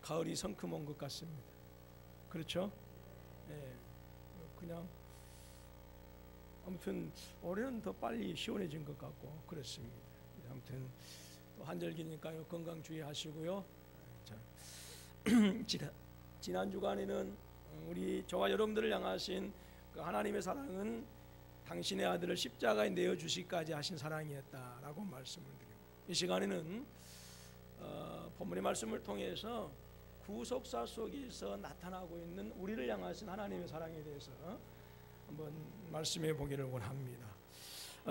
가을이 성큼 온 것 같습니다. 그렇죠? 예, 그냥 아무튼 올해는 더 빨리 시원해진 것 같고 그렇습니다. 아무튼 또 한절기니까요, 건강 주의하시고요. 자, 지난 주간에는 우리 저와 여러분들을 향하신 그 하나님의 사랑은 당신의 아들을 십자가에 내어 주시기까지 하신 사랑이었다라고 말씀을 드립니다. 이 시간에는 본문의 말씀을 통해서 구속사 속에서 나타나고 있는 우리를 향하신 하나님의 사랑에 대해서 한번 말씀해 보기를 원합니다.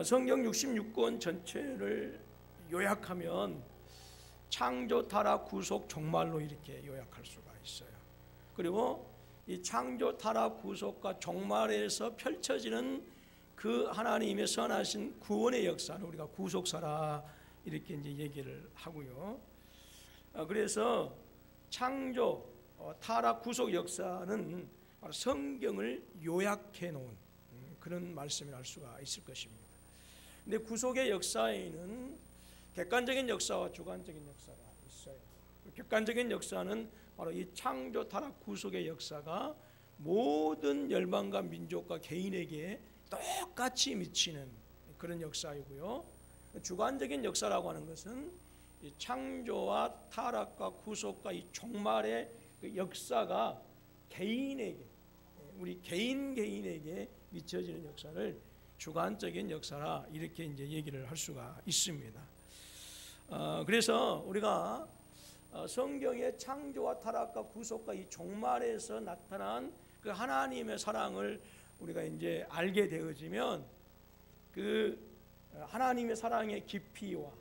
성경 66권 전체를 요약하면 창조, 타락, 구속, 종말로 이렇게 요약할 수가 있어요. 그리고 이 창조, 타락, 구속과 종말에서 펼쳐지는 그 하나님의 선하신 구원의 역사는 우리가 구속사라 이렇게 이제 얘기를 하고요. 그래서 창조, 타락, 구속 역사는 바로 성경을 요약해 놓은 그런 말씀을 할 수가 있을 것입니다. 근데 구속의 역사에는 객관적인 역사와 주관적인 역사가 있어요. 객관적인 역사는 바로 이 창조, 타락, 구속의 역사가 모든 열방과 민족과 개인에게 똑같이 미치는 그런 역사이고요. 주관적인 역사라고 하는 것은 이 창조와 타락과 구속과 이 종말의 그 역사가 개인에게, 우리 개인에게 미쳐지는 역사를 주관적인 역사라 이렇게 이제 얘기를 할 수가 있습니다. 그래서 우리가 성경의 창조와 타락과 구속과 이 종말에서 나타난 그 하나님의 사랑을 우리가 이제 알게 되어지면 그 하나님의 사랑의 깊이와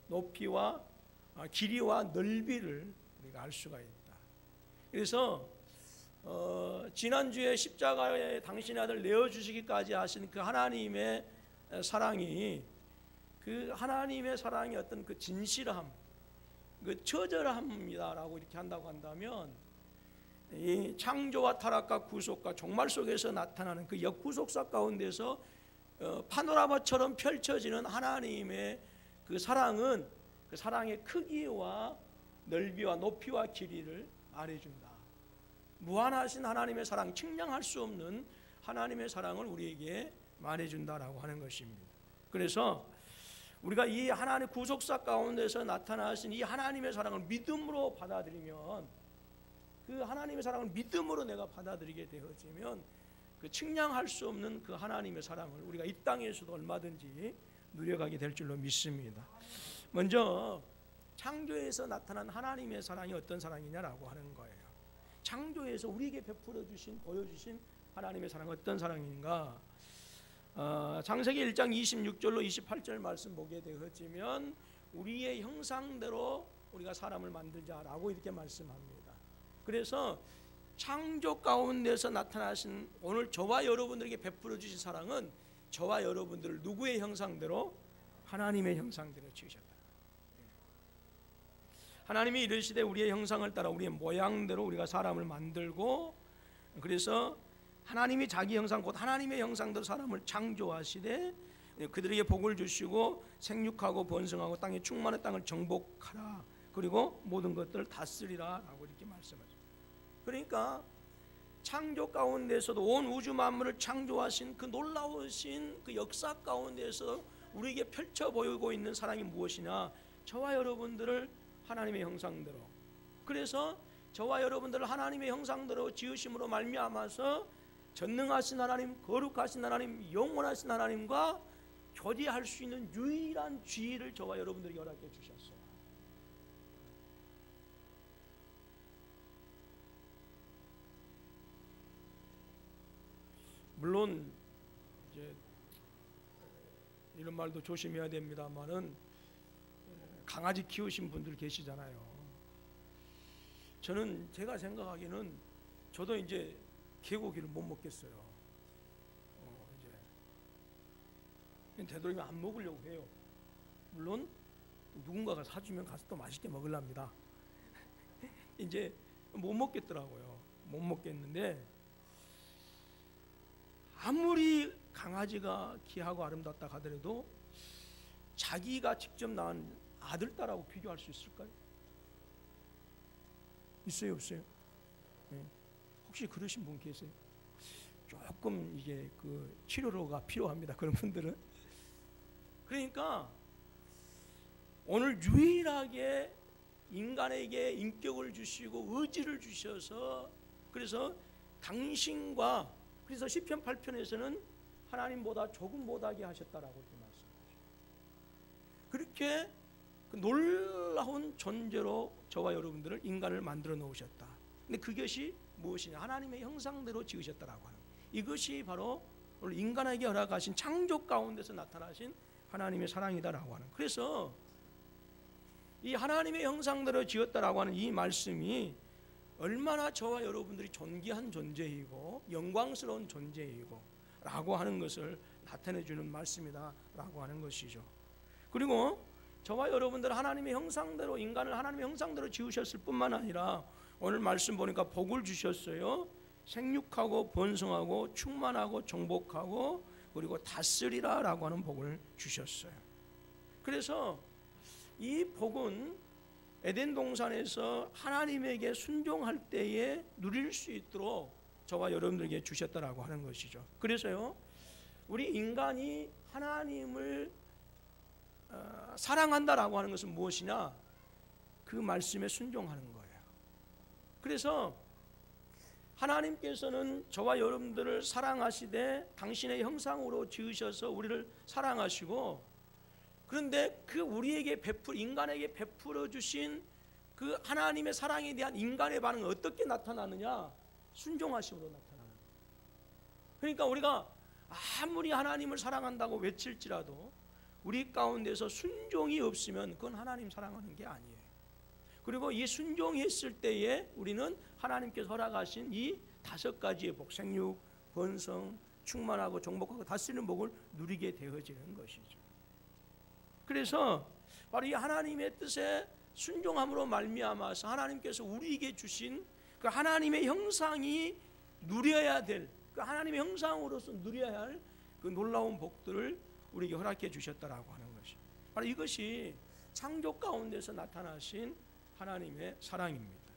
높이와 길이와 넓이를 우리가 알 수가 있다. 그래서 지난주에 십자가에 당신의 아들 내어주시기까지 하신 그 하나님의 사랑이, 그 하나님의 사랑의 어떤 그 진실함, 그 처절함이다라고 이렇게 한다고 한다면, 이 창조와 타락과 구속과 종말 속에서 나타나는 그 역구속사 가운데서 파노라마처럼 펼쳐지는 하나님의 그 사랑은 그 사랑의 크기와 넓이와 높이와 길이를 말해준다. 무한하신 하나님의 사랑, 측량할 수 없는 하나님의 사랑을 우리에게 말해준다라고 하는 것입니다. 그래서 우리가 이 하나님의 구속사 가운데서 나타나신 이 하나님의 사랑을 믿음으로 받아들이면, 그 하나님의 사랑을 믿음으로 내가 받아들이게 되어지면 그 측량할 수 없는 그 하나님의 사랑을 우리가 이 땅에서도 얼마든지 누려가게 될 줄로 믿습니다. 먼저 창조에서 나타난 하나님의 사랑이 어떤 사랑이냐라고 하는 거예요. 창조에서 우리에게 베풀어 주신, 보여주신 하나님의 사랑은 어떤 사랑인가? 창세기 1장 26절로 28절 말씀 보게 되어지면 우리의 형상대로 우리가 사람을 만들자라고 이렇게 말씀합니다. 그래서 창조 가운데서 나타나신 오늘 저와 여러분들에게 베풀어 주신 사랑은 저와 여러분들을 누구의 형상대로? 하나님의 형상대로 지으셨다. 하나님이 이르시되 우리의 형상을 따라 우리의 모양대로 우리가 사람을 만들고, 그래서 하나님이 자기 형상 곧 하나님의 형상대로 사람을 창조하시되 그들에게 복을 주시고 생육하고 번성하고 땅에 충만한 땅을 정복하라, 그리고 모든 것들을 다스리라 라고 이렇게 말씀하죠. 그러니까 창조 가운데서도 온 우주 만물을 창조하신 그 놀라우신 그 역사 가운데서 우리에게 펼쳐 보이고 있는 사랑이 무엇이냐? 저와 여러분들을 하나님의 형상대로, 그래서 저와 여러분들을 하나님의 형상대로 지으심으로 말미암아서 전능하신 하나님, 거룩하신 하나님, 영원하신 하나님과 교제할 수 있는 유일한 지위를 저와 여러분들에게 허락해 주셨어요. 물론 이제 이런 말도 조심해야 됩니다만은 강아지 키우신 분들 계시잖아요. 저는 제가 생각하기에는 저도 이제 개고기를 못 먹겠어요. 이제 되도록이면 안 먹으려고 해요. 물론 누군가가 사주면 가서 또 맛있게 먹으랍니다. 이제 못 먹겠더라고요. 못 먹겠는데, 아무리 강아지가 귀하고 아름답다 하더라도 자기가 직접 낳은 아들, 딸하고 비교할 수 있을까요? 있어요, 없어요? 네. 혹시 그러신 분 계세요? 조금 이게 그 치료가 필요합니다. 그런 분들은. 그러니까 오늘 유일하게 인간에게 인격을 주시고 의지를 주셔서, 그래서 당신과, 그래서 시편 8편에서는 하나님보다 조금 못하게 하셨다라고 이렇게 말씀하죠. 그렇게 그 놀라운 존재로 저와 여러분들을, 인간을 만들어 놓으셨다. 근데 그것이 무엇이냐? 하나님의 형상대로 지으셨다라고 하는, 이것이 바로 오늘 인간에게 허락하신 창조 가운데서 나타나신 하나님의 사랑이다라고 하는. 그래서 이 하나님의 형상대로 지었다라고 하는 이 말씀이 얼마나 저와 여러분들이 존귀한 존재이고 영광스러운 존재이고 라고 하는 것을 나타내 주는 말씀이다 라고 하는 것이죠. 그리고 저와 여러분들 하나님의 형상대로, 인간을 하나님의 형상대로 지으셨을 뿐만 아니라 오늘 말씀 보니까 복을 주셨어요. 생육하고 번성하고 충만하고 정복하고 그리고 다스리라 라고 하는 복을 주셨어요. 그래서 이 복은 에덴 동산에서 하나님에게 순종할 때에 누릴 수 있도록 저와 여러분들에게 주셨다라고 하는 것이죠. 그래서요, 우리 인간이 하나님을 사랑한다라고 하는 것은 무엇이냐? 그 말씀에 순종하는 거예요. 그래서 하나님께서는 저와 여러분들을 사랑하시되 당신의 형상으로 지으셔서 우리를 사랑하시고, 그런데 그 우리에게 인간에게 베풀어 주신 그 하나님의 사랑에 대한 인간의 반응은 어떻게 나타나느냐? 순종하심으로 나타나는. 그러니까 우리가 아무리 하나님을 사랑한다고 외칠지라도 우리 가운데서 순종이 없으면 그건 하나님 사랑하는 게 아니에요. 그리고 이 순종했을 때에 우리는 하나님께서 허락하신 이 5가지의 복, 생육, 번성, 충만하고 정복하고 다스리는 복을 누리게 되어지는 것이죠. 그래서 바로 이 하나님의 뜻에 순종함으로 말미암아서 하나님께서 우리에게 주신 그 하나님의 형상이 누려야 될, 그 하나님의 형상으로서 누려야 할 그 놀라운 복들을 우리에게 허락해 주셨다라고 하는 것이, 바로 이것이 창조 가운데서 나타나신 하나님의 사랑입니다.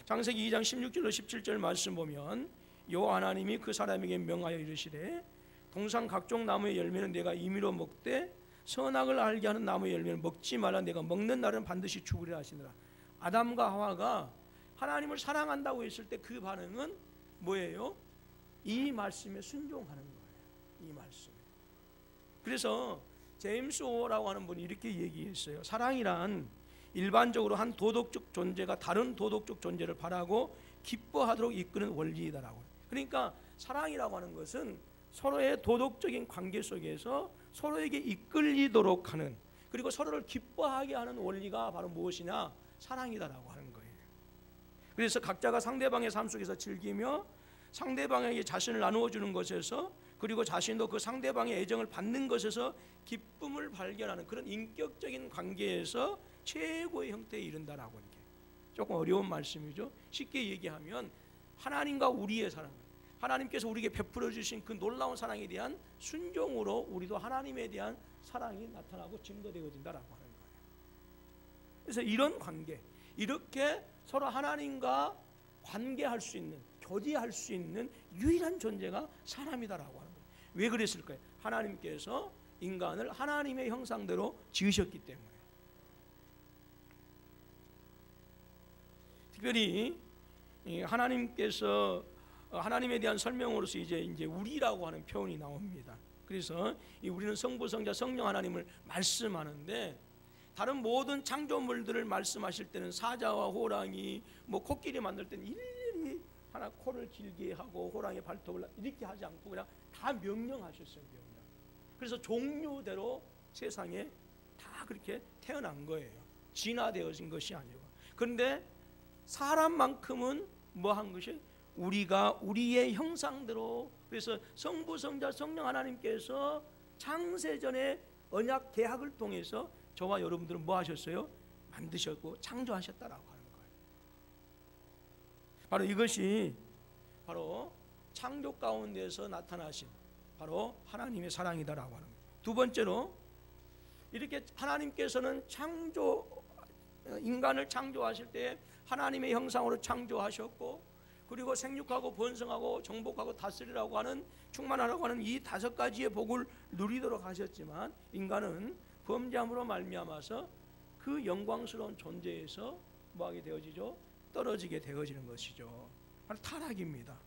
창세기 2장 16절로 17절 말씀 보면, 여호와 하나님이 그 사람에게 명하여 이르시되 동산 각종 나무의 열매는 내가 임의로 먹되 선악을 알게 하는 나무의 열매는 먹지 말라. 내가 먹는 날은 반드시 죽으리라 하시니라. 아담과 하와가 하나님을 사랑한다고 했을 때 그 반응은 뭐예요? 이 말씀에 순종하는 거예요. 이 말씀. 그래서 제임스 오라고 하는 분이 이렇게 얘기했어요. 사랑이란 일반적으로 한 도덕적 존재가 다른 도덕적 존재를 바라고 기뻐하도록 이끄는 원리이다라고. 그러니까 사랑이라고 하는 것은 서로의 도덕적인 관계 속에서 서로에게 이끌리도록 하는, 그리고 서로를 기뻐하게 하는 원리가 바로 무엇이냐? 사랑이다라고 하는 거예요. 그래서 각자가 상대방의 삶 속에서 즐기며 상대방에게 자신을 나누어 주는 것에서, 그리고 자신도 그 상대방의 애정을 받는 것에서 기쁨을 발견하는 그런 인격적인 관계에서 최고의 형태에 이른다라고 하는 게 조금 어려운 말씀이죠. 쉽게 얘기하면 하나님과 우리의 사랑, 하나님께서 우리에게 베풀어 주신 그 놀라운 사랑에 대한 순종으로 우리도 하나님에 대한 사랑이 나타나고 증거되어진다라고 하는 거예요. 그래서 이런 관계, 이렇게 서로 하나님과 관계할 수 있는, 교제할 수 있는 유일한 존재가 사람이다라고 하는 거예요. 왜 그랬을까요? 하나님께서 인간을 하나님의 형상대로 지으셨기 때문에. 특별히 하나님께서 하나님에 대한 설명으로서 이제 우리라고 하는 표현이 나옵니다. 그래서 이 우리는 성부, 성자, 성령 하나님을 말씀하는데, 다른 모든 창조물들을 말씀하실 때는 사자와 호랑이, 뭐 코끼리 만들 때는 일일이 하나 코를 길게 하고 호랑이 발톱을 이렇게 하지 않고 그냥 다 명령하셨어요. 명령. 그래서 종류대로 세상에 다 그렇게 태어난 거예요. 진화되어진 것이 아니고. 그런데 사람만큼은 뭐 한 것이, 우리가 우리의 형상대로, 그래서 성부, 성자, 성령 하나님께서 창세전에 언약 계약을 통해서 저와 여러분들은 뭐 하셨어요? 만드셨고 창조하셨다라고 하는 거예요. 바로 이것이 바로 창조 가운데서 나타나신 바로 하나님의 사랑이다라고 하는 거예요. 두 번째로, 이렇게 하나님께서는 인간을 창조하실 때 하나님의 형상으로 창조하셨고, 그리고 생육하고 번성하고 정복하고 다스리라고 하는, 충만하라고 하는 이 5가지의 복을 누리도록 하셨지만, 인간은 범죄함으로 말미암아서 그 영광스러운 존재에서 뭐하게 되어지죠? 떨어지게 되어지는 것이죠. 바로 타락입니다.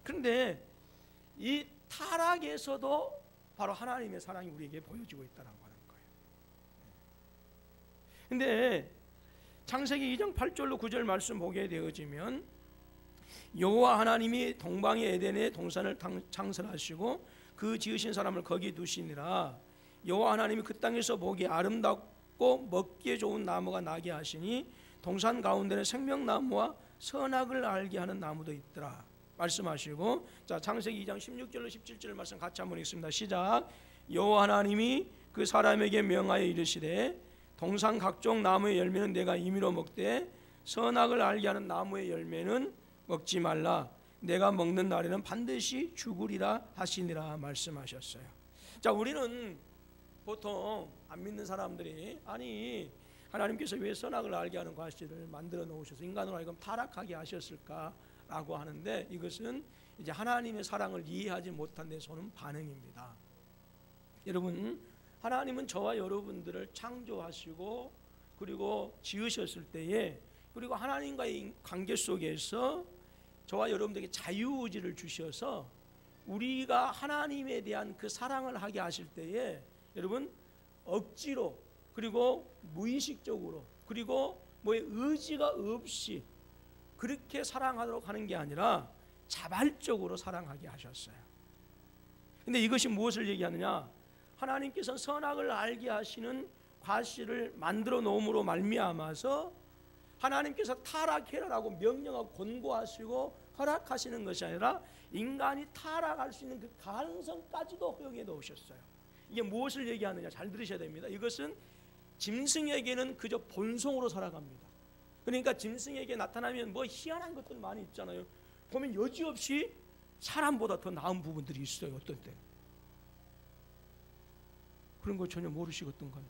그런데 이 타락에서도 바로 하나님의 사랑이 우리에게 보여지고 있다는 거예요. 근데 창세기 2장 8절로 9절 말씀 보게 되어지면, 여호와 하나님이 동방의 에덴의 동산을 창설하시고 그 지으신 사람을 거기 두시니라. 여호와 하나님이 그 땅에서 보기 아름답고 먹기에 좋은 나무가 나게 하시니 동산 가운데는 생명나무와 선악을 알게 하는 나무도 있더라 말씀하시고, 자, 창세기 2장 16절로 17절 말씀 같이 한번 읽습니다. 시작. 여호와 하나님이 그 사람에게 명하여 이르시되 동산 각종 나무의 열매는 내가 임의로 먹되 선악을 알게 하는 나무의 열매는 먹지 말라. 내가 먹는 날에는 반드시 죽으리라 하시니라 말씀하셨어요. 자, 우리는 보통 안 믿는 사람들이, 아니 하나님께서 왜 선악을 알게 하는 과실을 만들어 놓으셔서 인간으로 하여금 타락하게 하셨을까라고 하는데, 이것은 이제 하나님의 사랑을 이해하지 못한 데서 오는 반응입니다. 여러분, 하나님은 저와 여러분들을 창조하시고 그리고 지으셨을 때에, 그리고 하나님과의 관계 속에서 저와 여러분들에게 자유의지를 주셔서 우리가 하나님에 대한 그 사랑을 하게 하실 때에, 여러분, 억지로 그리고 무의식적으로 그리고 뭐의 의지가 없이 그렇게 사랑하도록 하는 게 아니라 자발적으로 사랑하게 하셨어요. 근데 이것이 무엇을 얘기하느냐? 하나님께서 선악을 알게 하시는 과실을 만들어 놓음으로 말미암아서 하나님께서 타락해라라고 명령하고 권고하시고 허락하시는 것이 아니라 인간이 타락할 수 있는 그 가능성까지도 허용해 놓으셨어요. 이게 무엇을 얘기하느냐? 잘 들으셔야 됩니다. 이것은 짐승에게는 그저 본성으로 살아갑니다. 그러니까 짐승에게 나타나면 뭐 희한한 것들 많이 있잖아요. 보면 여지없이 사람보다 더 나은 부분들이 있어요. 어떤 때 그런 거 전혀 모르시겠던가요?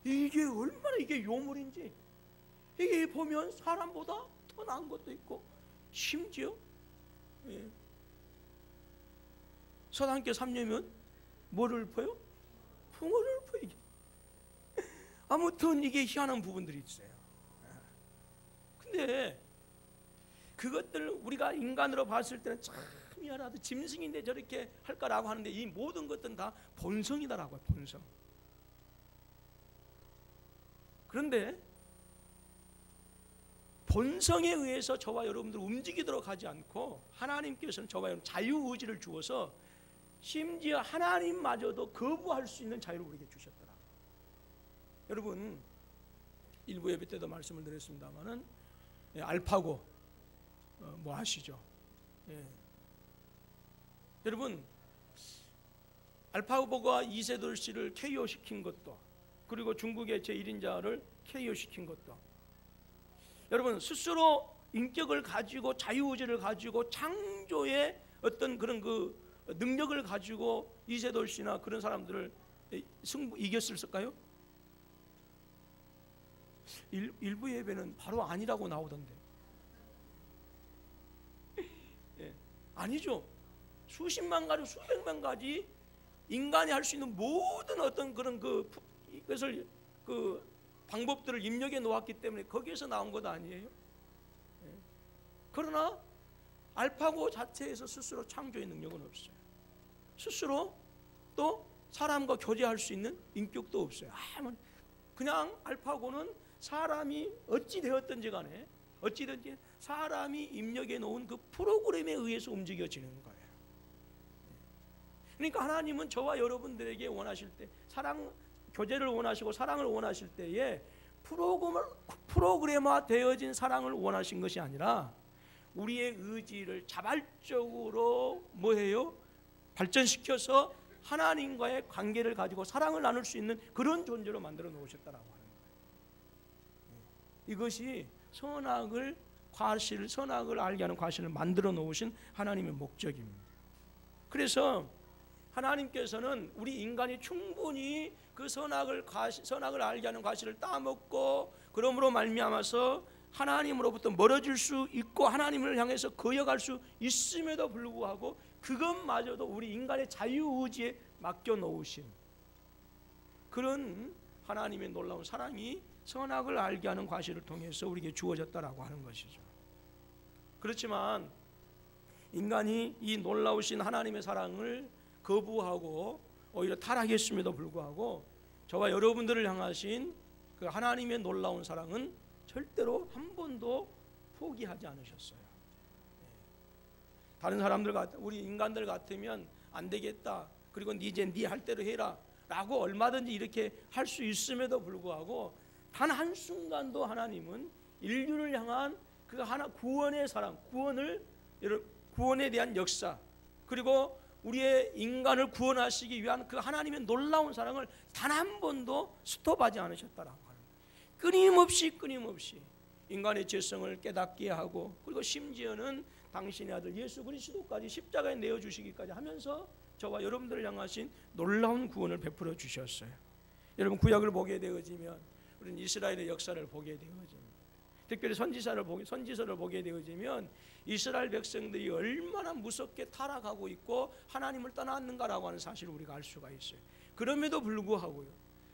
이게 얼마나 이게 요물인지, 이게 보면 사람보다 더 나은 것도 있고, 심지어 서당계 3년이면 뭐를 읊어요? 풍어를 읊어요. 이게 아무튼 이게 희한한 부분들이 있어요. 근데 그것들 우리가 인간으로 봤을 때는 참 미안하다, 짐승인데 저렇게 할까라고 하는데, 이 모든 것들은 다 본성이다라고요. 본성. 그런데 본성에 의해서 저와 여러분들 움직이도록 하지 않고, 하나님께서는 저와 여러분 자유의지를 주어서 심지어 하나님마저도 거부할 수 있는 자유를 우리에게 주셨더라. 여러분, 일부 예배 때도 말씀을 드렸습니다마는 알파고 뭐 아시죠? 여러분, 알파고가 이세돌 씨를 KO 시킨 것도, 그리고 중국의 제1인자를 KO 시킨 것도, 여러분 스스로 인격을 가지고 자유의지를 가지고 창조의 어떤 그런 그 능력을 가지고 이세돌 씨나 그런 사람들을 이겼을까요? 일부 예배는 바로 아니라고 나오던데. 아니죠. 수십만 가지 수백만 가지 인간이 할 수 있는 모든 어떤 그런 그것을 그 방법들을 입력해 놓았기 때문에 거기에서 나온 것 아니에요. 그러나 알파고 자체에서 스스로 창조의 능력은 없어요. 스스로 또 사람과 교제할 수 있는 인격도 없어요. 그냥 알파고는 사람이 어찌 되었든지 간에 어찌든지 사람이 입력해 놓은 그 프로그램에 의해서 움직여지는 거예요. 그러니까 하나님은 저와 여러분들에게 원하실 때, 사랑 교제를 원하시고 사랑을 원하실 때에 프로그램화 되어진 사랑을 원하신 것이 아니라 우리의 의지를 자발적으로 뭐해요? 발전시켜서 하나님과의 관계를 가지고 사랑을 나눌 수 있는 그런 존재로 만들어 놓으셨다라고 하는 거예요. 이것이 선악을 알게 하는 과실을 만들어 놓으신 하나님의 목적입니다. 그래서 하나님께서는 우리 인간이 충분히 그 선악을 알게 하는 과실을 따먹고 그러므로 말미암아서 하나님으로부터 멀어질 수 있고 하나님을 향해서 거역할 수 있음에도 불구하고 그것마저도 우리 인간의 자유의지에 맡겨놓으신 그런 하나님의 놀라운 사랑이 선악을 알게 하는 과실을 통해서 우리에게 주어졌다라고 하는 것이죠. 그렇지만 인간이 이 놀라우신 하나님의 사랑을 거부하고 오히려 타락했음에도 불구하고 저와 여러분들을 향하신 그 하나님의 놀라운 사랑은 절대로 한 번도 포기하지 않으셨어요. 다른 사람들 우리 인간들 같으면 안 되겠다, 그리고 이제 네 할 대로 해라 라고 얼마든지 이렇게 할 수 있음에도 불구하고 단 한순간도 하나님은 인류를 향한 그 하나 구원의 사랑, 구원에 대한 역사, 그리고 우리의 인간을 구원하시기 위한 그 하나님의 놀라운 사랑을 단 한 번도 스톱하지 않으셨다라고 하는 거예요. 끊임없이 인간의 죄성을 깨닫게 하고, 그리고 심지어는 당신의 아들 예수 그리스도까지 십자가에 내어주시기까지 하면서 저와 여러분들을 향하신 놀라운 구원을 베풀어 주셨어요. 여러분, 구약을 보게 되어지면 우리는 이스라엘의 역사를 보게 되어집니다. 특별히 선지서를 보게 되어지면 이스라엘 백성들이 얼마나 무섭게 타락하고 있고 하나님을 떠났는가라고 하는 사실을 우리가 알 수가 있어요. 그럼에도 불구하고요,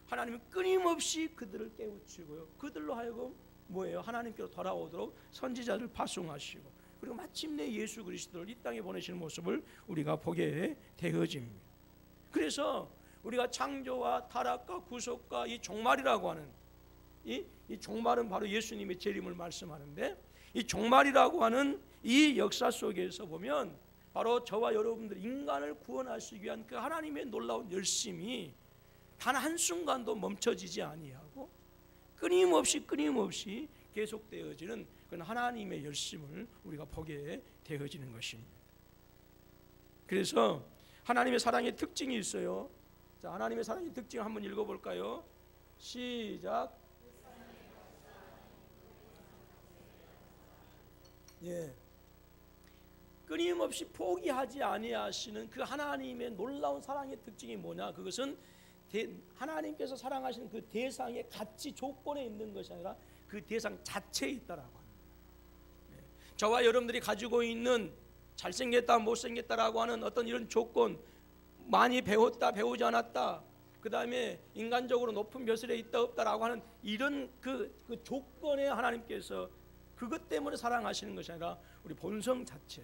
하나님은 끊임없이 그들을 깨우치고요, 그들로 하여금 뭐예요? 하나님께로 돌아오도록 선지자를 파송하시고, 그리고 마침내 예수 그리스도를 이 땅에 보내시는 모습을 우리가 보게 되어집니다. 그래서 우리가 창조와 타락과 구속과 이 종말이라고 하는 이 종말은 바로 예수님의 재림을 말씀하는데, 이 종말이라고 하는 이 역사 속에서 보면 바로 저와 여러분들 인간을 구원하시기 위한 그 하나님의 놀라운 열심이 단 한순간도 멈춰지지 아니하고 끊임없이 계속되어지는 그런 하나님의 열심을 우리가 보게 되어지는 것입니다. 그래서 하나님의 사랑의 특징이 있어요. 자, 하나님의 사랑의 특징 한번 읽어볼까요? 시작. 예, 끊임없이 포기하지 아니하시는 그 하나님의 놀라운 사랑의 특징이 뭐냐? 그것은 하나님께서 사랑하시는 그 대상의 가치 조건에 있는 것이 아니라 그 대상 자체에 있다라고 합니다. 예, 저와 여러분들이 가지고 있는 잘생겼다 못생겼다라고 하는 어떤 이런 조건, 많이 배웠다 배우지 않았다, 그 다음에 인간적으로 높은 벼슬에 있다 없다라고 하는 이런 그 조건에 하나님께서 그것 때문에 사랑하시는 것이 아니라 우리 본성 자체,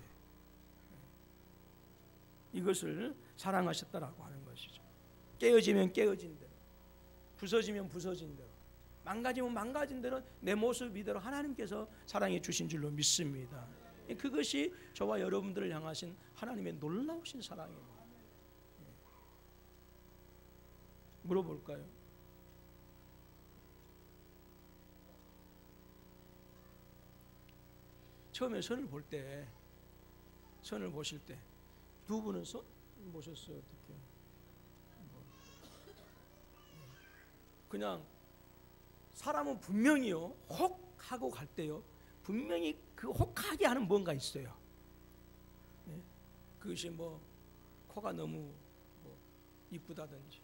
이것을 사랑하셨다라고 하는 것이죠. 깨어지면 깨어진 대로, 부서지면 부서진 대로, 망가지면 망가진 대로 내 모습 이대로 하나님께서 사랑해 주신 줄로 믿습니다. 그것이 저와 여러분들을 향하신 하나님의 놀라우신 사랑입니다. 물어볼까요? 처음에 선을 보실 때 두 분은 선 보셨어요? 어떻게? 그냥 사람은 분명히요, 혹 하고 갈 때요, 분명히 그 혹하게 하는 뭔가 있어요. 네? 그것이 뭐 코가 너무 이쁘다든지,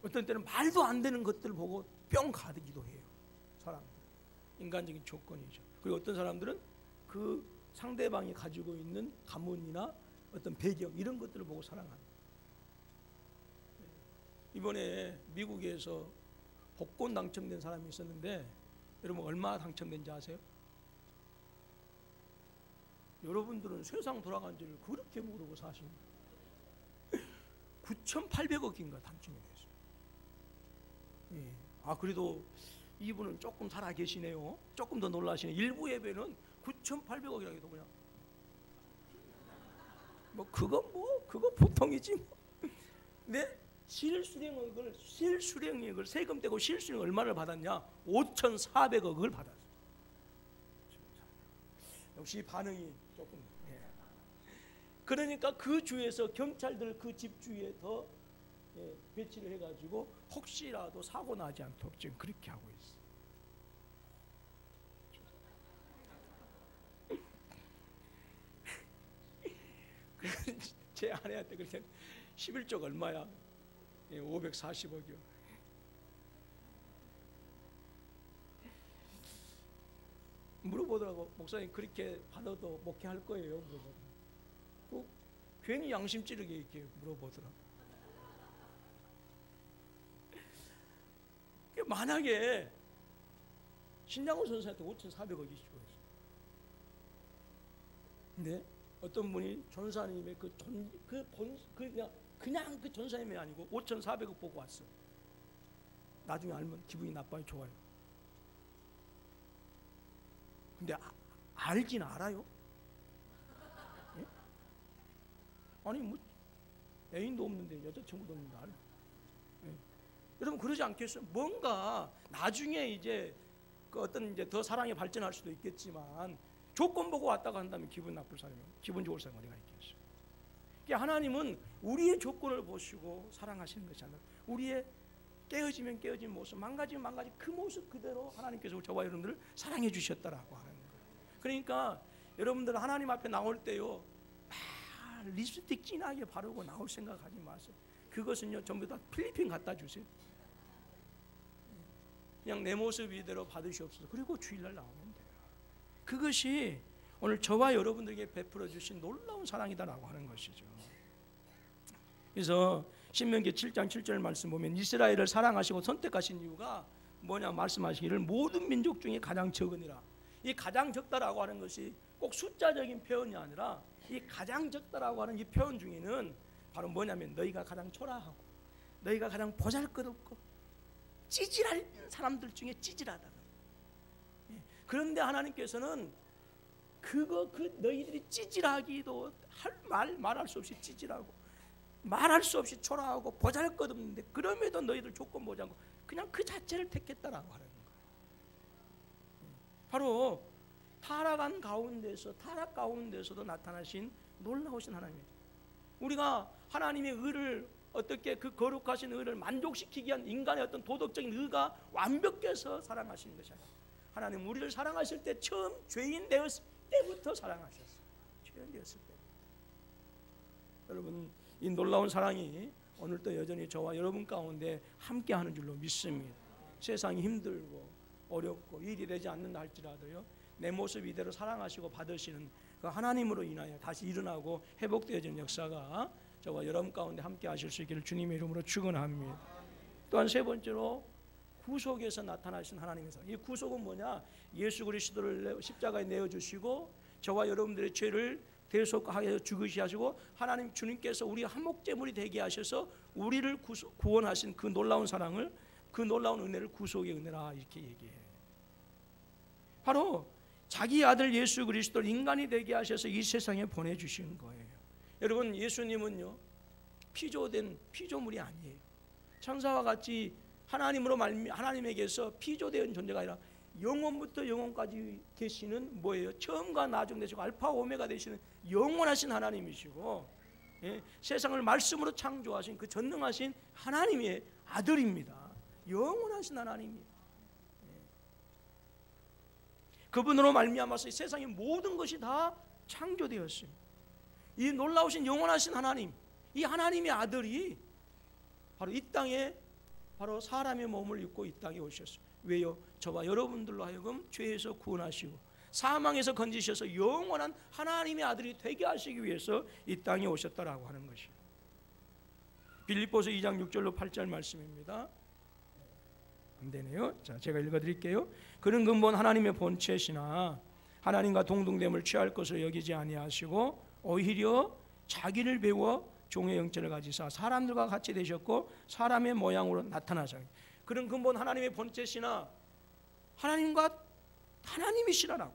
어떤 때는 말도 안 되는 것들을 보고 뿅 가기도 해요. 사람들, 인간적인 조건이죠. 그리고 어떤 사람들은 그 상대방이 가지고 있는 가문이나 어떤 배경, 이런 것들을 보고 사랑합니다. 이번에 미국에서 복권 당첨된 사람이 있었는데, 여러분 얼마 당첨된지 아세요? 여러분들은 세상 돌아간 지를 그렇게 모르고 사십니다. 9,800억인가 당첨이 됐어요. 예. 아, 그래도 이분은 조금 살아 계시네요. 조금 더 놀라시네. 일부 예배는 9,800억이라고 해도 그냥 그거 보통이지 뭐. 근데 실수령액을 세금 떼고 실수령 얼마를 받았냐? 5,400억을 받았어요. 역시 반응이 조금. 예. 그러니까 그 주에서 경찰들 그 집 주위에 더 배치를 해가지고 혹시라도 사고 나지 않도록 지금 그렇게 하고 있어요. 제 아내한테 그렇게 11조 얼마야? 540억이요. 물어보더라고. 목사님 그렇게 받아도 목회할 거예요? 물어보더라고. 괜히 양심 찌르게 이렇게 물어보더라고. 만약에 신장훈 선생한테 5,400억이 주어졌어요. 근데 어떤 분이 전사님의 그냥 그 전사님이 아니고 5,400억 보고 왔어. 나중에 알면 기분이 나빠요, 좋아요? 근데 알긴 알아요? 예? 아니 뭐 애인도 없는데 여자친구도 없는데 알아? 예. 여러분 그러지 않겠어요? 뭔가 나중에 이제 그 어떤 이제 더 사랑이 발전할 수도 있겠지만 조건 보고 왔다가 한다면 기분 나쁠 사람이, 기분 좋을 사람이 어디가 있겠어요? 그러니까 하나님은 우리의 조건을 보시고 사랑하시는 것이 아니라 우리의 깨어지면 깨어진 모습, 망가지면 망가진 그 모습 그대로 하나님께서 저와 여러분들을 사랑해 주셨다라고 하는 거예요. 그러니까 여러분들 하나님 앞에 나올 때요, 립스틱 진하게 바르고 나올 생각하지 마세요. 그것은요 전부 다 필리핀 갖다 주세요. 그냥 내 모습 이대로 받으시옵소서. 그리고 주일날 나오면 돼요. 그것이 오늘 저와 여러분들에게 베풀어 주신 놀라운 사랑이다라고 하는 것이죠. 그래서 신명기 7장 7절 말씀 보면 이스라엘을 사랑하시고 선택하신 이유가 뭐냐 말씀하시기를 모든 민족 중에 가장 적으니라. 이 가장 적다라고 하는 것이 꼭 숫자적인 표현이 아니라 이 가장 적다라고 하는 이 표현 중에는 바로 뭐냐면 너희가 가장 초라하고 너희가 가장 보잘것없고 찌질한 사람들 중에 찌질하다. 그런데 하나님께서는 그 너희들이 찌질하기도 말할 수 없이 찌질하고 말할 수 없이 초라하고 보잘것없는데 그럼에도 너희들 조건 보지 않고 그냥 그 자체를 택했다라고 하는 거예요. 바로 타락 가운데서도 나타나신 놀라우신 하나님. 우리가 하나님의 의를 어떻게 그 거룩하신 의를 만족시키기 위한 인간의 어떤 도덕적인 의가 완벽해서 사랑하시는 것이 아니라 하나님 우리를 사랑하실 때 처음 죄인 되었을 때부터 사랑하셨어요. 죄인 되었을 때. 여러분 이 놀라운 사랑이 오늘도 여전히 저와 여러분 가운데 함께하는 줄로 믿습니다. 세상이 힘들고 어렵고 일이 되지 않는다 할지라도요 내 모습 이대로 사랑하시고 받으시는 그 하나님으로 인하여 다시 일어나고 회복되어지는 역사가 저와 여러분 가운데 함께 하실 수 있기를 주님의 이름으로 축원합니다. 또한 세 번째로 구속에서 나타나신 하나님의 사랑. 이 구속은 뭐냐? 예수 그리스도를 십자가에 내어주시고 저와 여러분들의 죄를 대속하여 죽으시 하시고 하나님 주님께서 우리 한목제물이 되게 하셔서 우리를 구원하신 그 놀라운 사랑을, 그 놀라운 은혜를 구속의 은혜라 이렇게 얘기해요. 바로 자기 아들 예수 그리스도를 인간이 되게 하셔서 이 세상에 보내주신 거예요. 여러분 예수님은요 피조된 피조물이 아니에요. 천사와 같이 하나님에게서 피조된 존재가 아니라 영원부터 영원까지 계시는 뭐예요? 처음과 나중 되시고 알파 오메가 되시는 영원하신 하나님이시고 세상을 말씀으로 창조하신 그 전능하신 하나님의 아들입니다. 영원하신 하나님이에요. 그분으로 말미암아서 세상의 모든 것이 다 창조되었어요. 이 놀라우신 영원하신 하나님, 이 하나님의 아들이 바로 이 땅에 바로 사람의 몸을 입고 이 땅에 오셨어요. 왜요? 저와 여러분들로 하여금 죄에서 구원하시고 사망에서 건지셔서 영원한 하나님의 아들이 되게 하시기 위해서 이 땅에 오셨다라고 하는 것이에요. 빌립보서 2장 6절로 8절 말씀입니다. 안 되네요. 자, 제가 읽어드릴게요. 그는 근본 하나님의 본체시나 하나님과 동등됨을 취할 것으로 여기지 아니하시고 오히려 자기를 배워 종의 형체를 가지사 사람들과 같이 되셨고 사람의 모양으로 나타나사. 그런 근본 하나님의 본체시나 하나님이시라라고.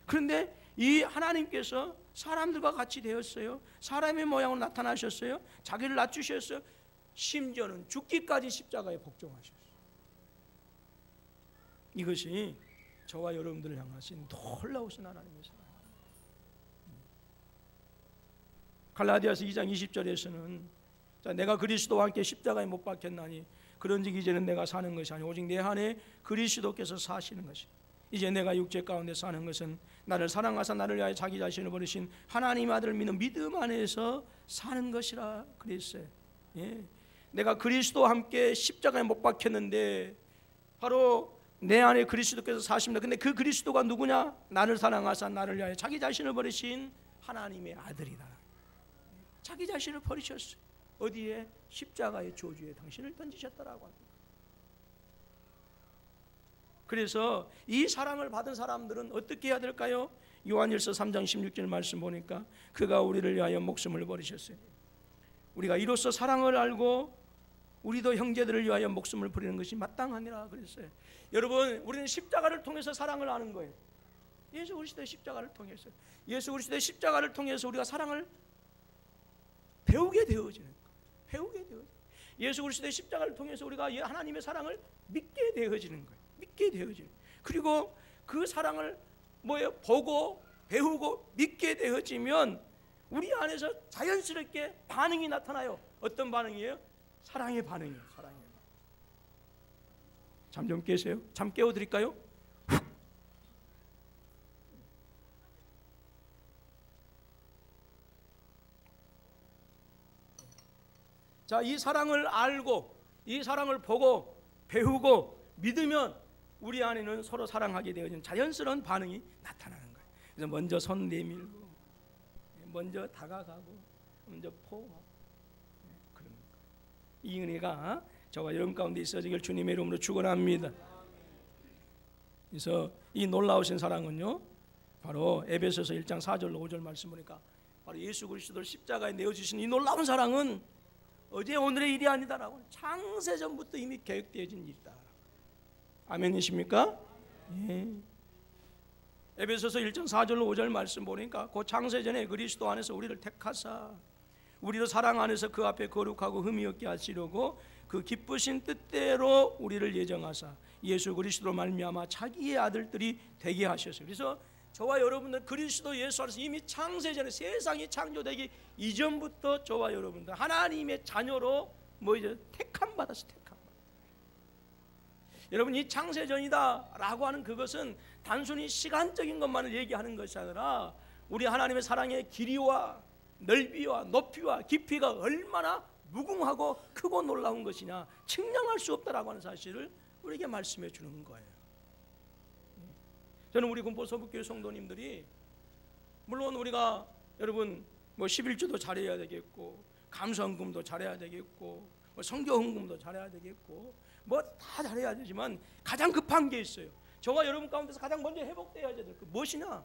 그런데 이 하나님께서 사람들과 같이 되었어요. 사람의 모양으로 나타나셨어요. 자기를 낮추셨어요. 심지어는 죽기까지 십자가에 복종하셨어요. 이것이 저와 여러분들을 향하신 놀라우신 하나님의 사랑. 갈라디아서 2장 20절에서는 내가 그리스도와 함께 십자가에 못 박혔나니 그런즉 이제는 내가 사는 것이 아니 오직 내 안에 그리스도께서 사시는 것이. 이제 내가 육체 가운데 사는 것은 나를 사랑하사 나를 위하여 자기 자신을 버리신 하나님 아들을 믿는 믿음 안에서 사는 것이라 그랬어요. 내가 그리스도와 함께 십자가에 못 박혔는데 바로 내 안에 그리스도께서 사십니다. 근데 그 그리스도가 누구냐? 나를 사랑하사 나를 위하여 자기 자신을 버리신 하나님의 아들이다. 자기 자신을 버리셨어요. 어디에? 십자가의 저주에 당신을 던지셨다라고 합니다. 그래서 이 사랑을 받은 사람들은 어떻게 해야 될까요? 요한일서 3장 16절 말씀 보니까 그가 우리를 위하여 목숨을 버리셨어요. 우리가 이로써 사랑을 알고 우리도 형제들을 위하여 목숨을 버리는 것이 마땅하니라 그랬어요. 여러분, 우리는 십자가를 통해서 사랑을 아는 거예요. 예수 그리스도의 십자가를 통해서, 예수 그리스도의 십자가를 통해서 우리가 사랑을 배우게 되어지는 거예요. 배우게 되어지는 거예요. 예수 그리스도의 십자가를 통해서 우리가 하나님의 사랑을 믿게 되어지는 거예요. 믿게 되어지는 거예요. 그리고 그 사랑을 보고 배우고 믿게 되어지면 우리 안에서 자연스럽게 반응이 나타나요. 어떤 반응이에요? 사랑의 반응이에요. 사랑의 반응. 잠 좀 깨세요. 잠 깨워드릴까요? 자, 이 사랑을 알고 이 사랑을 보고 배우고 믿으면 우리 안에는 서로 사랑하게 되어지는 자연스러운 반응이 나타나는 거예요. 그래서 먼저 손 내밀고, 먼저 다가가고, 먼저 포옹하고 그런 거예요. 이 은혜가 저와 여러분 가운데 있어지길 주님의 이름으로 축원합니다. 그래서 이 놀라우신 사랑은요, 바로 에베소서 1장 4절로 5절 말씀 보니까 바로 예수 그리스도를 십자가에 내어주신 이 놀라운 사랑은 어제 오늘의 일이 아니다라고, 창세전부터 이미 계획되어진 일이다. 아멘이십니까? 예. 에베소서 1장 4절로 5절 말씀 보니까 그 창세전에 그리스도 안에서 우리를 택하사 우리로 사랑 안에서 그 앞에 거룩하고 흠이 없게 하시려고 그 기쁘신 뜻대로 우리를 예정하사 예수 그리스도로 말미암아 자기의 아들들이 되게 하셨어요. 그래서 저와 여러분들 그리스도 예수 안에서 이미 창세전에, 세상이 창조되기 이전부터 저와 여러분들 하나님의 자녀로 택함 받았어요. 택함. 여러분, 이 창세전이다 라고 하는 그것은 단순히 시간적인 것만을 얘기하는 것이 아니라 우리 하나님의 사랑의 길이와 넓이와 높이와 깊이가 얼마나 무궁하고 크고 놀라운 것이냐 측량할 수 없다라고 하는 사실을 우리에게 말씀해 주는 거예요. 저는 우리 군포 서북교회 성도님들이, 물론 우리가 여러분 11조도 잘해야 되겠고, 감사헌금도 잘해야 되겠고, 성교헌금도 잘해야 되겠고, 다 잘해야 되지만 가장 급한 게 있어요. 저와 여러분 가운데서 가장 먼저 회복되어야 될 그 무엇이냐?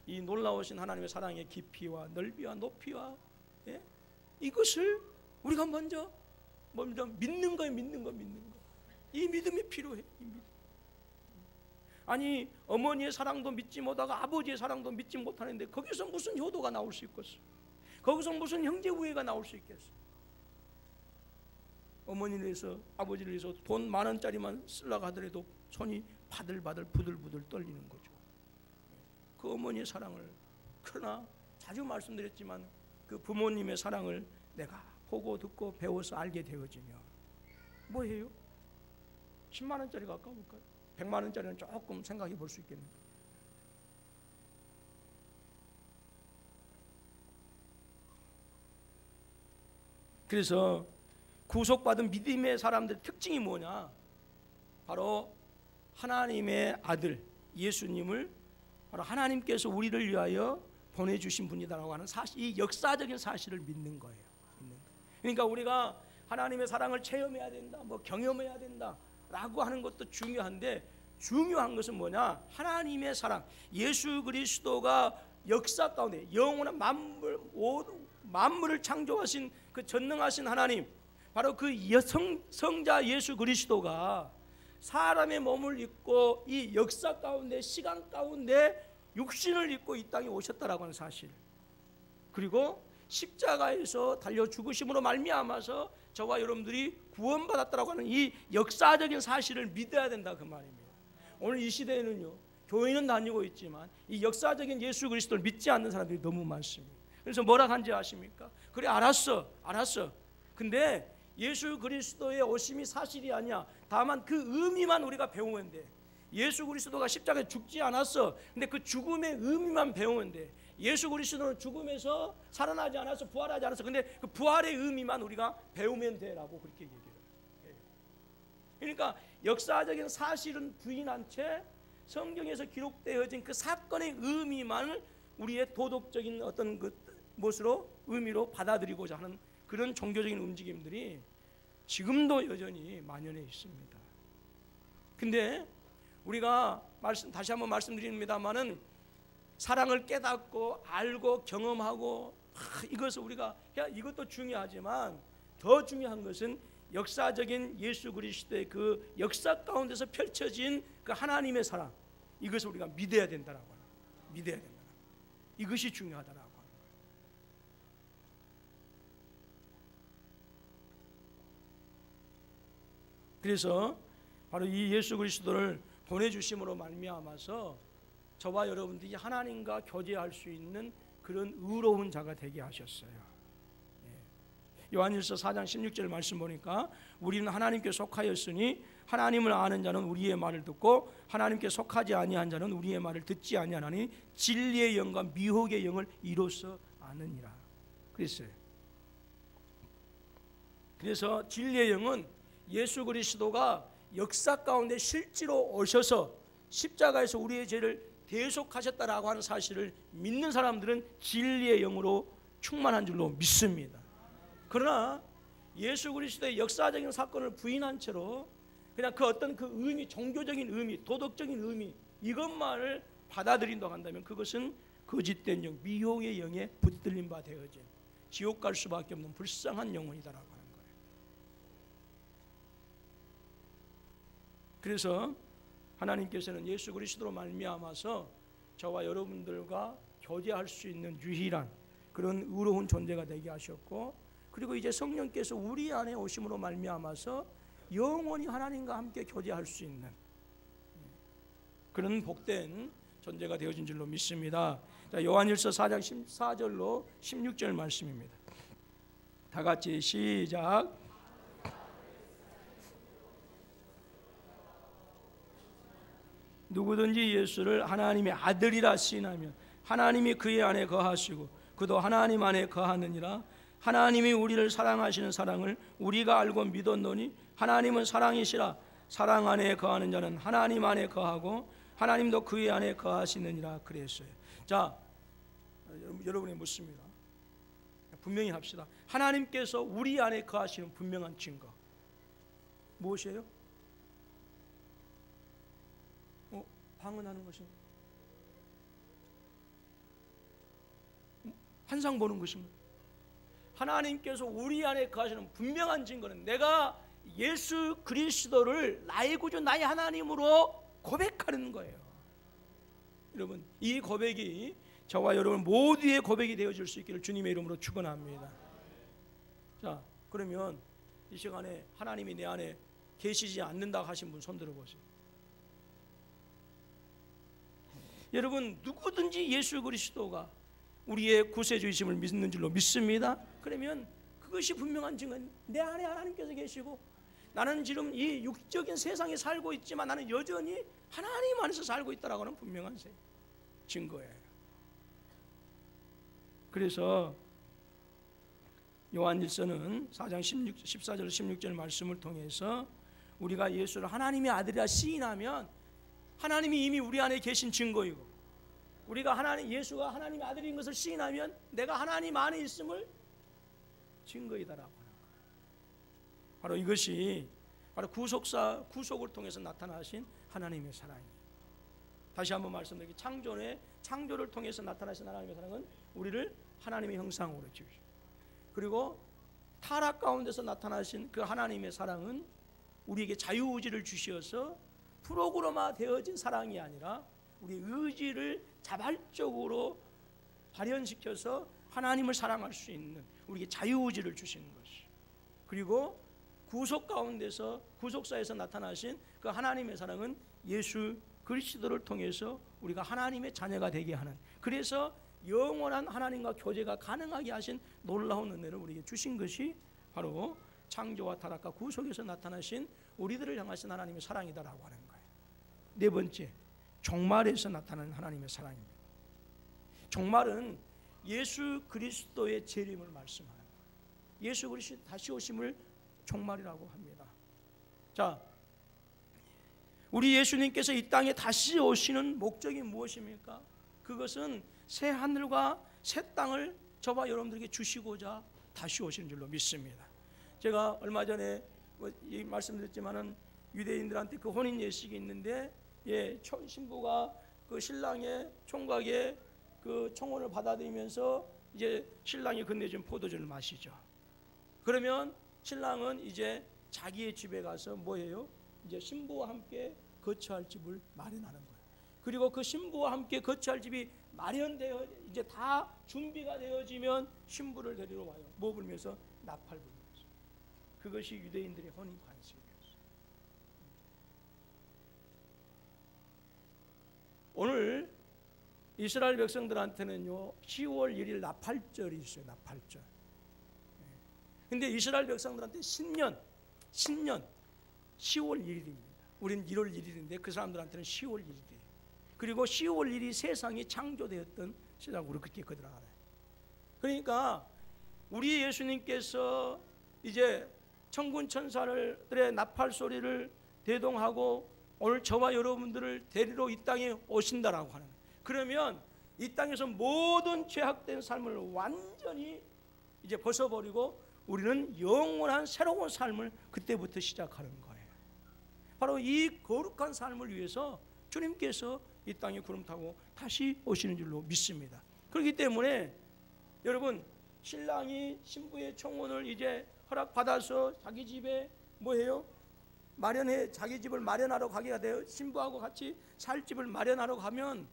이 놀라우신 하나님의 사랑의 깊이와 넓이와 높이와, 이것을 우리가 먼저 믿는 거예요. 믿는 거. 이 믿음이 필요해. 이 믿음. 아니, 어머니의 사랑도 믿지 못하고 아버지의 사랑도 믿지 못하는데 거기서 무슨 효도가 나올 수 있겠어? 거기서 무슨 형제 우애가 나올 수 있겠어? 어머니를 위해서, 아버지를 위해서 돈 10,000원짜리만 쓰려고 하더라도 손이 바들바들 부들부들 떨리는 거죠. 그 어머니의 사랑을, 그러나 자주 말씀드렸지만 그 부모님의 사랑을 내가 보고 듣고 배워서 알게 되어지면 뭐예요? 10만원짜리 가까울까요? 100만원짜리는 조금 생각해 볼 수 있겠네요. 그래서 구속받은 믿음의 사람들의 특징이 뭐냐? 바로 하나님의 아들 예수님을 바로 하나님께서 우리를 위하여 보내주신 분이다라고 하는 사실, 이 역사적인 사실을 믿는 거예요. 그러니까 우리가 하나님의 사랑을 체험해야 된다, 경험해야 된다라고 하는 것도 중요한데, 중요한 것은 뭐냐? 하나님의 사랑, 예수 그리스도가 역사 가운데 영원한 만물을 창조하신 그 전능하신 하나님, 바로 그 성자 예수 그리스도가 사람의 몸을 입고 이 역사 가운데, 시간 가운데 육신을 입고 이 땅에 오셨다라고 하는 사실, 그리고 십자가에서 달려 죽으심으로 말미암아서 저와 여러분들이 구원받았다라고 하는 이 역사적인 사실을 믿어야 된다, 그 말입니다. 오늘 이 시대에는요, 교회는 다니고 있지만 이 역사적인 예수 그리스도를 믿지 않는 사람들이 너무 많습니다. 그래서 뭐라 한지 아십니까? 그래, 알았어. 근데 예수 그리스도의 오심이 사실이 아니야. 다만 그 의미만 우리가 배우면 돼. 예수 그리스도가 십자가에 죽지 않았어. 근데 그 죽음의 의미만 배우면 돼. 예수 그리스도는 죽음에서 살아나지 않아서, 부활하지 않았어. 근데 그 부활의 의미만 우리가 배우면 돼라고 그렇게 얘기해요. 그러니까 역사적인 사실은 부인한 채 성경에서 기록되어진 그 사건의 의미만 우리의 도덕적인 어떤 그 무엇으로 의미로 받아들이고자 하는 그런 종교적인 움직임들이 지금도 여전히 만연해 있습니다. 근데 우리가 다시 한번 말씀드립니다만은 사랑을 깨닫고 알고 경험하고 이것을 우리가 이것도 중요하지만 더 중요한 것은 역사적인 예수 그리스도의 그 역사 가운데서 펼쳐진 그 하나님의 사랑, 이것을 우리가 믿어야 된다라고 하는 거예요. 믿어야 된다. 이것이 중요하다라고 하는 거예요. 그래서 바로 이 예수 그리스도를 보내주심으로 말미암아서 저와 여러분들이 하나님과 교제할 수 있는 그런 의로운 자가 되게 하셨어요. 요한일서 4장 16절 말씀 보니까 우리는 하나님께 속하였으니 하나님을 아는 자는 우리의 말을 듣고 하나님께 속하지 아니한 자는 우리의 말을 듣지 아니하나니 진리의 영과 미혹의 영을 이로써 아느니라 그랬어요. 그래서 진리의 영은 예수 그리스도가 역사 가운데 실제로 오셔서 십자가에서 우리의 죄를 대속하셨다라고 하는 사실을 믿는 사람들은 진리의 영으로 충만한 줄로 믿습니다. 그러나 예수 그리스도의 역사적인 사건을 부인한 채로 그냥 그 어떤 그 의미, 종교적인 의미, 도덕적인 의미 이것만을 받아들인다고 한다면 그것은 거짓된 영, 미혹의 영에 붙들린 바 되어진 지옥 갈 수밖에 없는 불쌍한 영혼이다라고 하는 거예요. 그래서 하나님께서는 예수 그리스도로 말미암아서 저와 여러분들과 교제할 수 있는 유일한 그런 의로운 존재가 되게 하셨고, 그리고 이제 성령께서 우리 안에 오심으로 말미암아서 영원히 하나님과 함께 교제할 수 있는 그런 복된 존재가 되어진 줄로 믿습니다. 자, 요한일서 4장 14절로 16절 말씀입니다. 다 같이 시작. 누구든지 예수를 하나님의 아들이라 시인하면 하나님이 그의 안에 거하시고 그도 하나님 안에 거하느니라. 하나님이 우리를 사랑하시는 사랑을 우리가 알고 믿었노니 하나님은 사랑이시라. 사랑 안에 거하는 자는 하나님 안에 거하고 하나님도 그의 안에 거하시느니라 그랬어요. 자, 여러분이 묻습니다. 분명히 합시다. 하나님께서 우리 안에 거하시는 분명한 증거 무엇이에요? 방언하는 것입니다. 환상 보는 것입니다. 하나님께서 우리 안에 거하시는 분명한 증거는 내가 예수 그리스도를 나의 구주 나의 하나님으로 고백하는 거예요. 여러분, 이 고백이 저와 여러분 모두의 고백이 되어질 수 있기를 주님의 이름으로 축원합니다. 자, 그러면 이 시간에 하나님이 내 안에 계시지 않는다고 하신 분 손 들어보세요. 여러분, 누구든지 예수 그리스도가 우리의 구세주이심을 믿는 줄로 믿습니다. 그러면 그것이 분명한 증거는 내 안에 하나님께서 계시고 나는 지금 이 육적인 세상에 살고 있지만 나는 여전히 하나님 안에서 살고 있다라고 하는 분명한 증거예요. 그래서 요한일서는 4장 14절 16절 말씀을 통해서 우리가 예수를 하나님의 아들이라 시인하면 하나님이 이미 우리 안에 계신 증거이고, 우리가 예수가 하나님의 아들인 것을 시인하면 내가 하나님 안에 있음을 증거이다라고 하는 거예요. 바로 이것이 바로 구속을 통해서 나타나신 하나님의 사랑이에요. 다시 한번 말씀드리기, 창조를 통해서 나타나신 하나님의 사랑은 우리를 하나님의 형상으로 지으시고, 그리고 타락 가운데서 나타나신 그 하나님의 사랑은 우리에게 자유의지를 주시어서 프로그램화 되어진 사랑이 아니라 우리 의지를 자발적으로 발현시켜서 하나님을 사랑할 수 있는 우리에게 자유의지를 주시는 것이, 그리고 구속 가운데서 구속사에서 나타나신 그 하나님의 사랑은 예수 그리스도를 통해서 우리가 하나님의 자녀가 되게 하는, 그래서 영원한 하나님과 교제가 가능하게 하신 놀라운 은혜를 우리에게 주신 것이 바로 창조와 타락과 구속에서 나타나신 우리들을 향하신 하나님의 사랑이다라고 하는 거예요. 네 번째, 종말에서 나타나는 하나님의 사랑입니다. 종말은 예수 그리스도의 재림을 말씀하는 거예요. 예수 그리스도 다시 오심을 종말이라고 합니다. 자, 우리 예수님께서 이 땅에 다시 오시는 목적이 무엇입니까? 그것은 새 하늘과 새 땅을 저와 여러분들에게 주시고자 다시 오시는 줄로 믿습니다. 제가 얼마 전에 말씀드렸지만은 유대인들한테 그 혼인 예식이 있는데, 신부가 그 신랑의 총각의 그 청혼을 받아들이면서 이제 신랑이 건네준 포도주를 마시죠. 그러면 신랑은 이제 자기의 집에 가서 뭐예요? 이제 신부와 함께 거처할 집을 마련하는 거예요. 그리고 그 신부와 함께 거처할 집이 마련되어 이제 다 준비가 되어지면 신부를 데리러 와요. 뭐 불면서? 나팔 불면서. 그것이 유대인들의 혼인 관습이었어요. 오늘 이스라엘 백성들한테는요 10월 1일 나팔절이 있어요. 나팔절. 근데 이스라엘 백성들한테 신년 10월 1일입니다. 우리는 1월 1일인데 그 사람들한테는 10월 1일이에요. 그리고 10월 1일이 세상이 창조되었던 시작으로 그렇게 거들어가요. 그러니까 우리 예수님께서 이제 천군 천사들의 나팔 소리를 대동하고 오늘 저와 여러분들을 데리러 이 땅에 오신다라고 하는 거예요. 그러면 이 땅에서 모든 죄악된 삶을 완전히 이제 벗어버리고 우리는 영원한 새로운 삶을 그때부터 시작하는 거예요. 바로 이 거룩한 삶을 위해서 주님께서 이 땅에 구름 타고 다시 오시는 줄로 믿습니다. 그렇기 때문에 여러분, 신랑이 신부의 청혼을 이제 허락받아서 자기 집에 뭐해요? 마련해, 자기 집을 마련하러 가게 돼요. 신부하고 같이 살 집을 마련하러 가면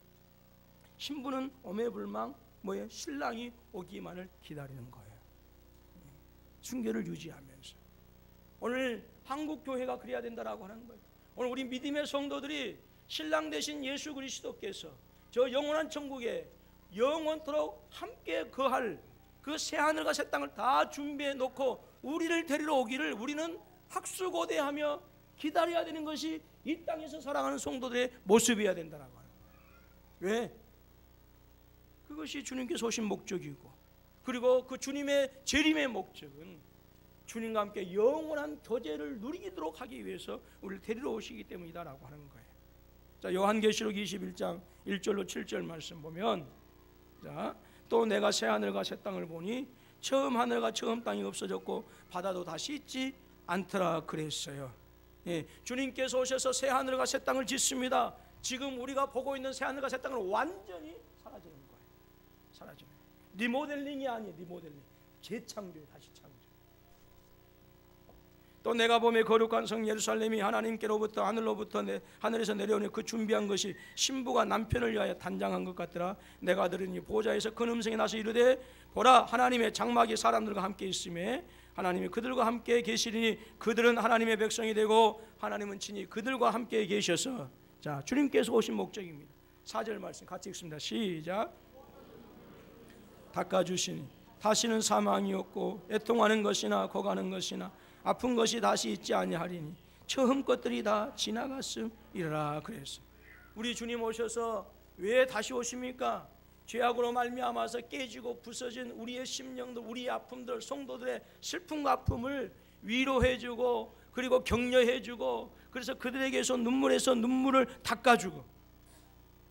신부는 오매불망 뭐예요? 신랑이 오기만을 기다리는 거예요. 순결을 유지하면서. 오늘 한국 교회가 그래야 된다라고 하는 거예요. 오늘 우리 믿음의 성도들이 신랑 되신 예수 그리스도께서 저 영원한 천국에 영원토록 함께 거할 그 새 하늘과 새 땅을 다 준비해 놓고 우리를 데리러 오기를 우리는 학수고대하며 기다려야 되는 것이 이 땅에서 살아가는 성도들의 모습이어야 된다라고 하는 거예요. 왜? 그것이 주님께서 오신 목적이고, 그리고 그 주님의 재림의 목적은 주님과 함께 영원한 교제를 누리도록 하기 위해서 우리를 데리러 오시기 때문이다라고 하는 거예요. 자, 요한계시록 21장 1절로 7절 말씀 보면, 자, 또 내가 새 하늘과 새 땅을 보니 처음 하늘과 처음 땅이 없어졌고 바다도 다시 있지 않더라 그랬어요. 주님께서 오셔서 새 하늘과 새 땅을 짓습니다. 지금 우리가 보고 있는 새 하늘과 새 땅은 완전히 사라지는 거예요. 사라지는 거예요. 리모델링이 아니에요. 리모델링. 재창조예요. 다시 창조. 또 내가 보매 거룩한 성 예루살렘이 하나님께로부터 하늘에서 내려오니 그 준비한 것이 신부가 남편을 위하여 단장한 것 같더라. 내가 들으니 보좌에서 큰 음성이 나서 이르되 보라, 하나님의 장막이 사람들과 함께 있음에 하나님이 그들과 함께 계시리니 그들은 하나님의 백성이 되고 하나님은 친히 그들과 함께 계셔서. 자, 주님께서 오신 목적입니다. 4절 말씀 같이 읽습니다. 시작. 닦아주시니 다시는 사망이 없고 애통하는 것이나 고가는 것이나 아픈 것이 다시 있지 아니하리니 처음 것들이 다 지나갔음이라 그랬어. 우리 주님 오셔서 왜 다시 오십니까? 죄악으로 말미암아서 깨지고 부서진 우리의 심령들, 우리의 아픔들, 성도들의 슬픔과 아픔을 위로해주고 그리고 격려해주고, 그래서 그들에게서 눈물에서 눈물을 닦아주고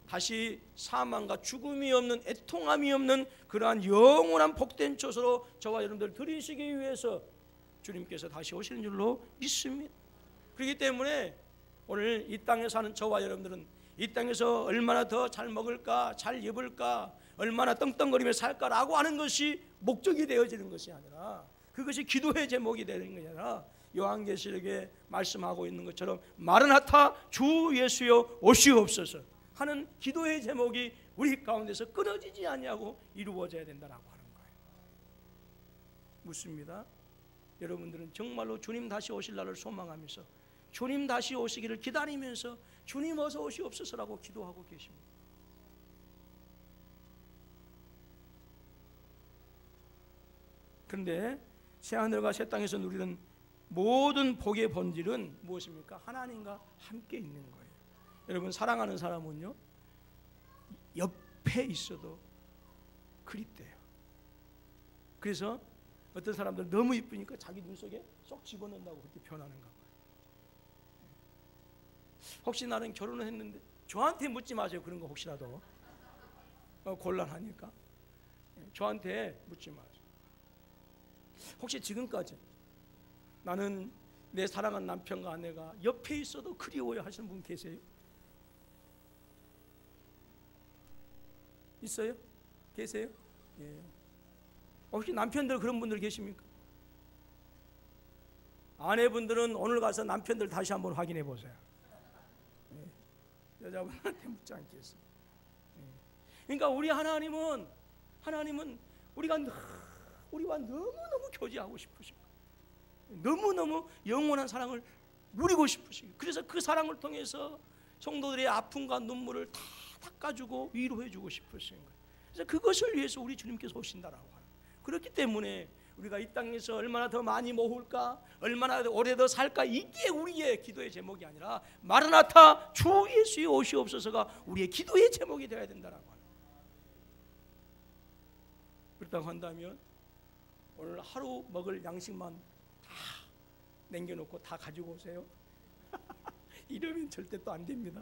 다시 사망과 죽음이 없는, 애통함이 없는 그러한 영원한 복된 조서로 저와 여러분들 드리시기 위해서 주님께서 다시 오시는 줄로 믿습니다. 그렇기 때문에 오늘 이 땅에 사는 저와 여러분들은 이 땅에서 얼마나 더 잘 먹을까, 잘 입을까, 얼마나 떵떵거리며 살까라고 하는 것이 목적이 되어지는 것이 아니라, 그것이 기도의 제목이 되는 것이 아니라 요한계시록에 말씀하고 있는 것처럼 마르나타 주 예수여 오시옵소서 하는 기도의 제목이 우리 가운데서 끊어지지 아니하고 이루어져야 된다라고 하는 거예요. 묻습니다. 여러분들은 정말로 주님 다시 오실 날을 소망하면서 주님 다시 오시기를 기다리면서 주님 어서 오시옵소서라고 기도하고 계십니다. 그런데 새하늘과 새 땅에서 누리는 모든 복의 본질은 무엇입니까? 하나님과 함께 있는 거예요. 여러분, 사랑하는 사람은요 옆에 있어도 그립대요. 그래서 어떤 사람들 너무 이쁘니까 자기 눈 속에 쏙 집어넣는다고 그렇게 표현하는가 봐요. 혹시 나는 결혼을 했는데 저한테 묻지 마세요. 그런 거 혹시라도 곤란하니까 저한테 묻지 마세요. 혹시 지금까지 나는 내 사랑하는 남편과 아내가 옆에 있어도 그리워요 하시는 분 계세요? 있어요? 계세요? 예. 혹시 남편들 그런 분들 계십니까? 아내분들은 오늘 가서 남편들 다시 한번 확인해 보세요. 예. 여자분한테 묻지 않겠어요. 예. 그러니까 우리 하나님은 우리가 너무너무 교제하고 싶으시고 너무너무 영원한 사랑을 누리고 싶으시고 그래서 그 사랑을 통해서 성도들의 아픔과 눈물을 다 닦아주고 위로해주고 싶으신 거예요. 그래서 그것을 위해서 우리 주님께서 오신다라고 하는 거예요. 그렇기 때문에 우리가 이 땅에서 얼마나 더 많이 모을까, 얼마나 오래 더 살까, 이게 우리의 기도의 제목이 아니라 마라나타 주 예수의 오시옵소서가 우리의 기도의 제목이 되어야 된다라고 하는 거예요. 그렇다고 한다면 오늘 하루 먹을 양식만 다 남겨놓고 다 가지고 오세요. 이러면 절대 또 안 됩니다.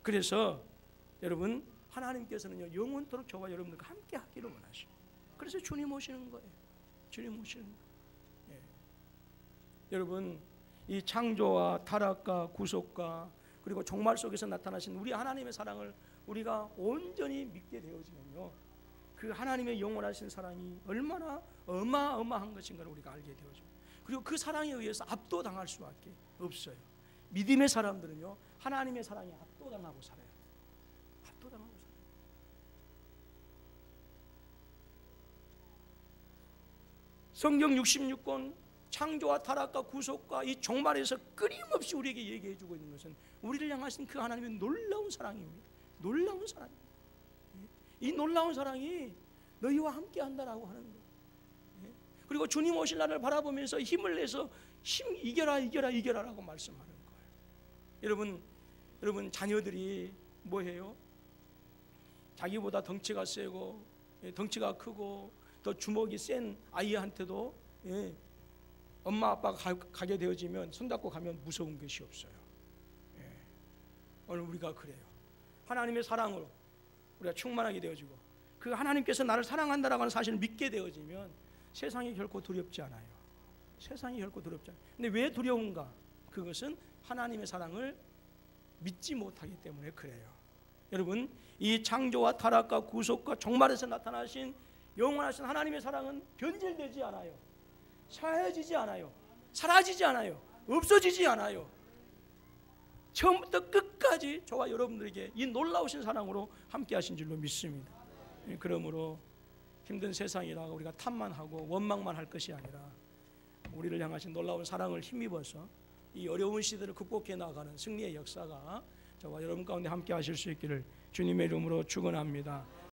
그래서 여러분 하나님께서는요 영원토록 저와 여러분들과 함께 하기를 원하시고 그래서 주님 오시는 거예요. 주님 오시는 거예요. 여러분 이 창조와 타락과 구속과 그리고 종말 속에서 나타나신 우리 하나님의 사랑을 우리가 온전히 믿게 되어지면요 그 하나님의 영원하신 사랑이 얼마나 어마어마한 것인가를 우리가 알게 되어져. 그리고 그 사랑에 의해서 압도당할 수밖에 없어요. 믿음의 사람들은요 하나님의 사랑에 압도당하고 살아요. 압도당하고 살아요. 성경 66권 창조와 타락과 구속과 이 종말에서 끊임없이 우리에게 얘기해주고 있는 것은 우리를 향하신 그 하나님의 놀라운 사랑입니다. 놀라운 사랑입니다. 이 놀라운 사랑이 너희와 함께 한다라고 하는 거예요. 그리고 주님 오실 날을 바라보면서 힘을 내서 이겨라 라고 말씀하는 거예요. 여러분 자녀들이 뭐해요? 자기보다 덩치가 세고 덩치가 크고 더 주먹이 센 아이한테도 엄마 아빠가 가게 되어지면 손잡고 가면 무서운 것이 없어요. 오늘 우리가 그래요. 하나님의 사랑으로 우리가 충만하게 되어지고 그 하나님께서 나를 사랑한다라고 하는 사실을 믿게 되어지면 세상이 결코 두렵지 않아요. 세상이 결코 두렵지 않아요. 근데 왜 두려운가? 그것은 하나님의 사랑을 믿지 못하기 때문에 그래요. 여러분 이 창조와 타락과 구속과 종말에서 나타나신 영원하신 하나님의 사랑은 변질되지 않아요. 사해지지 않아요. 사라지지 않아요. 없어지지 않아요. 처음부터 끝까지 저와 여러분들에게 이 놀라우신 사랑으로 함께 하신 줄로 믿습니다. 그러므로 힘든 세상이라 우리가 탓만하고 원망만 할 것이 아니라 우리를 향하신 놀라운 사랑을 힘입어서 이 어려운 시대를 극복해 나가는 승리의 역사가 저와 여러분 가운데 함께 하실 수 있기를 주님의 이름으로 축원합니다.